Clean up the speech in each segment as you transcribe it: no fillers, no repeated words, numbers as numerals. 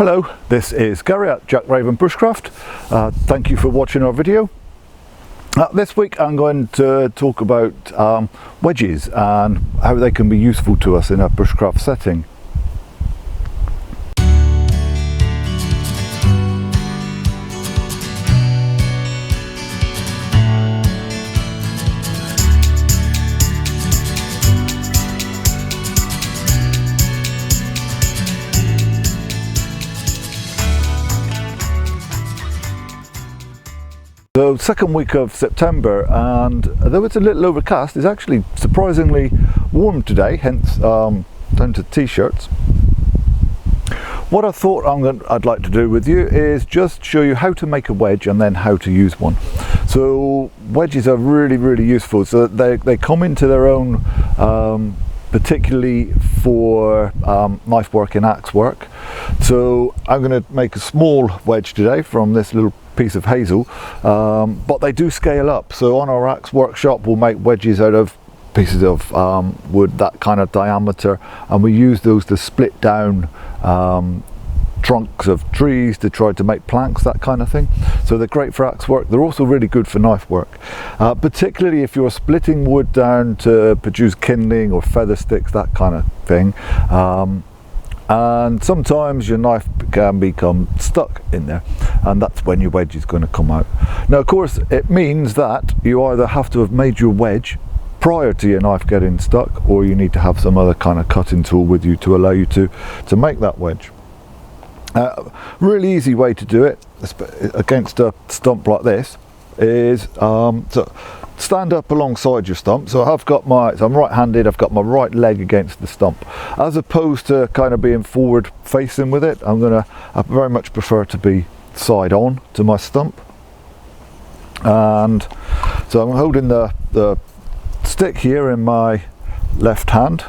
Hello, this is Gary at Jack Raven Bushcraft. Thank you for watching our video. This week I'm going to talk about wedges and how they can be useful to us in a bushcraft setting. So second week of September, and though it's a little overcast, it's actually surprisingly warm today, hence down to t-shirts. What I thought I'd like to do with you is just show you how to make a wedge and then how to use one. So wedges are really useful. So they come into their own, particularly for knife work and axe work. So I'm going to make a small wedge today from this little piece of hazel, but they do scale up. So on our axe workshop we'll make wedges out of pieces of wood that kind of diameter, and we use those to split down trunks of trees to try to make planks, that kind of thing. So they're great for axe work. They're also really good for knife work, particularly if you're splitting wood down to produce kindling or feather sticks, that kind of thing. And sometimes your knife can become stuck in there, and that's when your wedge is going to come out. Now of course it means that you either have to have made your wedge prior to your knife getting stuck, or you need to have some other kind of cutting tool with you to allow you to make that wedge. Really easy way to do it against a stump like this is so stand up alongside your stump. So I'm right-handed, I've got my right leg against the stump, as opposed to kind of being forward facing with it. I very much prefer to be side on to my stump, and so I'm holding the stick here in my left hand,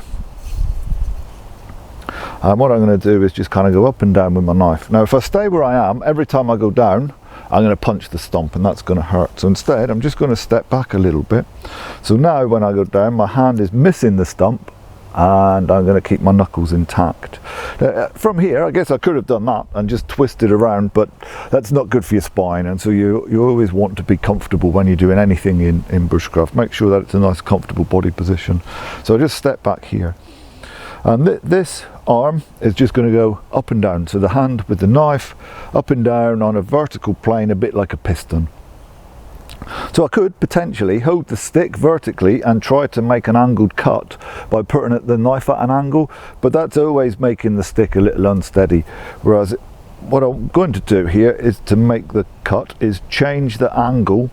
and what I'm going to do is just kind of go up and down with my knife. Now if I stay where I am, every time I go down I'm going to punch the stump, and that's going to hurt. So instead I'm just going to step back a little bit. So now when I go down, my hand is missing the stump, and I'm going to keep my knuckles intact. From here I guess I could have done that and just twisted around, but that's not good for your spine, and so you always want to be comfortable when you're doing anything in bushcraft. Make sure that it's a nice comfortable body position. So I just step back here, and this arm is just going to go up and down. So the hand with the knife up and down on a vertical plane, a bit like a piston. So I could potentially hold the stick vertically and try to make an angled cut by putting the knife at an angle, but that's always making the stick a little unsteady. Whereas what I'm going to do here is to make the cut is change the angle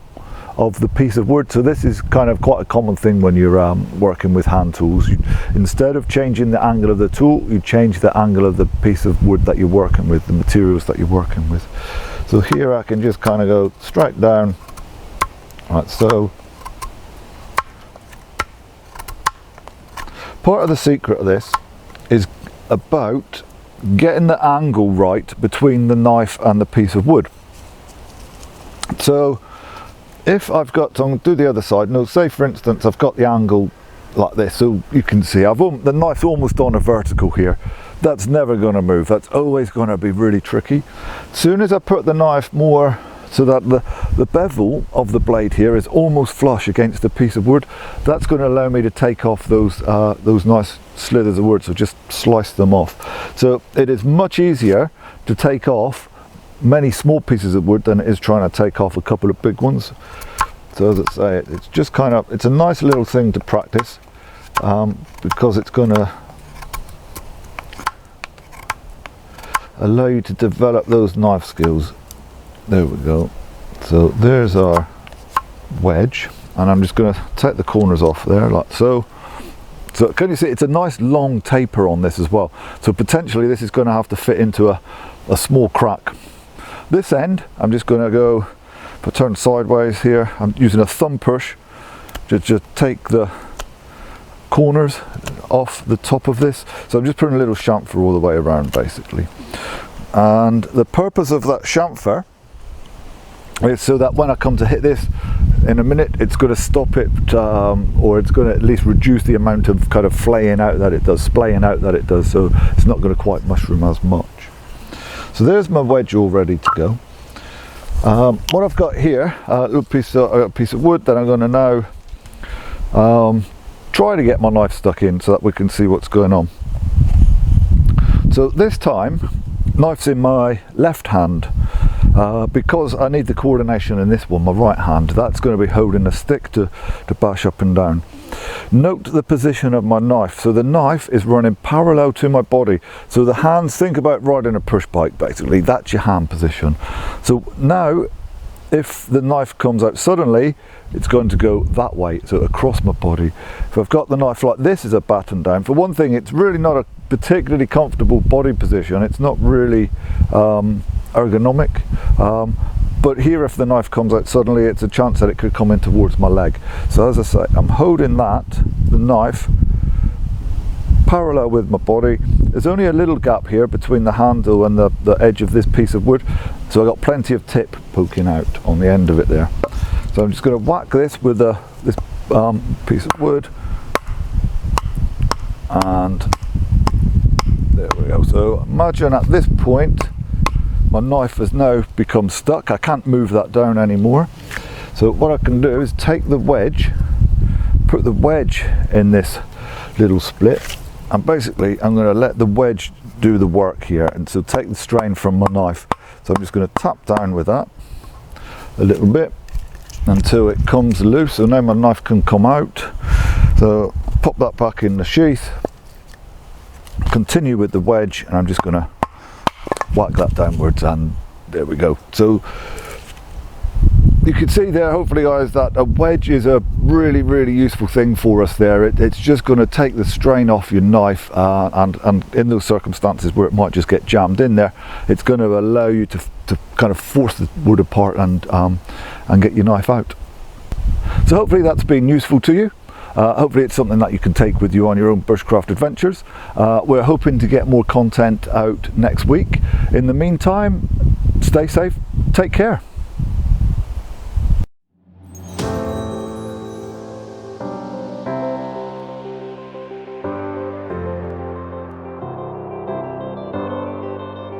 of the piece of wood. So this is kind of quite a common thing when you're working with hand tools. Instead of changing the angle of the tool, you change the angle of the piece of wood that you're working with, the materials that you're working with. So here I can just kind of go straight down. Right, so part of the secret of this is about getting the angle right between the knife and the piece of wood. So if I've got to do the other side, no, say for instance I've got the angle like this, so you can see the knife's almost on a vertical here. That's never going to move. That's always going to be really tricky. As soon as I put the knife more so that the bevel of the blade here is almost flush against the piece of wood, that's going to allow me to take off those nice slithers of wood, so just slice them off. So it is much easier to take off many small pieces of wood than it is trying to take off a couple of big ones. So as I say, it's just kind of, it's a nice little thing to practice, because it's going to allow you to develop those knife skills. There we go. So there's our wedge, and I'm just going to take the corners off there like so. So can you see it's a nice long taper on this as well, so potentially this is going to have to fit into a small crack. This end I'm just going to go, if I turn sideways here, I'm using a thumb push to just take the corners off the top of this. So I'm just putting a little chamfer all the way around basically, and the purpose of that chamfer is so that when I come to hit this in a minute, it's going to stop it, or it's going to at least reduce the amount of kind of flaying out that it does, splaying out that it does, so it's not going to quite mushroom as much. So there's my wedge all ready to go. What I've got here, a little piece of wood that I'm going to now try to get my knife stuck in so that we can see what's going on. So this time, knife's in my left hand, because I need the coordination in this one, my right hand. That's going to be holding a stick to bash up and down. Note the position of my knife. So the knife is running parallel to my body. So the hands, think about riding a push bike basically, that's your hand position. So now, if the knife comes out suddenly, it's going to go that way, so across my body. If I've got the knife like this as a batten down, for one thing, it's really not a particularly comfortable body position. It's not really ergonomic. But here, if the knife comes out suddenly, it's a chance that it could come in towards my leg. So as I say, I'm holding the knife, parallel with my body. There's only a little gap here between the handle and the edge of this piece of wood. So I've got plenty of tip poking out on the end of it there. So I'm just going to whack this with this piece of wood. And there we go. So imagine at this point, my knife has now become stuck. I can't move that down anymore. So what I can do is take the wedge, put the wedge in this little split, and basically I'm going to let the wedge do the work here, and so take the strain from my knife. So I'm just going to tap down with that a little bit until it comes loose. So now my knife can come out. So pop that back in the sheath, continue with the wedge, and I'm just going to whack that downwards, and there we go. So you can see there, hopefully guys, that a wedge is a really useful thing for us there. It's just going to take the strain off your knife, and in those circumstances where it might just get jammed in there, it's going to allow you to kind of force the wood apart and get your knife out. So hopefully that's been useful to you. Hopefully it's something that you can take with you on your own bushcraft adventures. We're hoping to get more content out next week. In the meantime, stay safe, take care.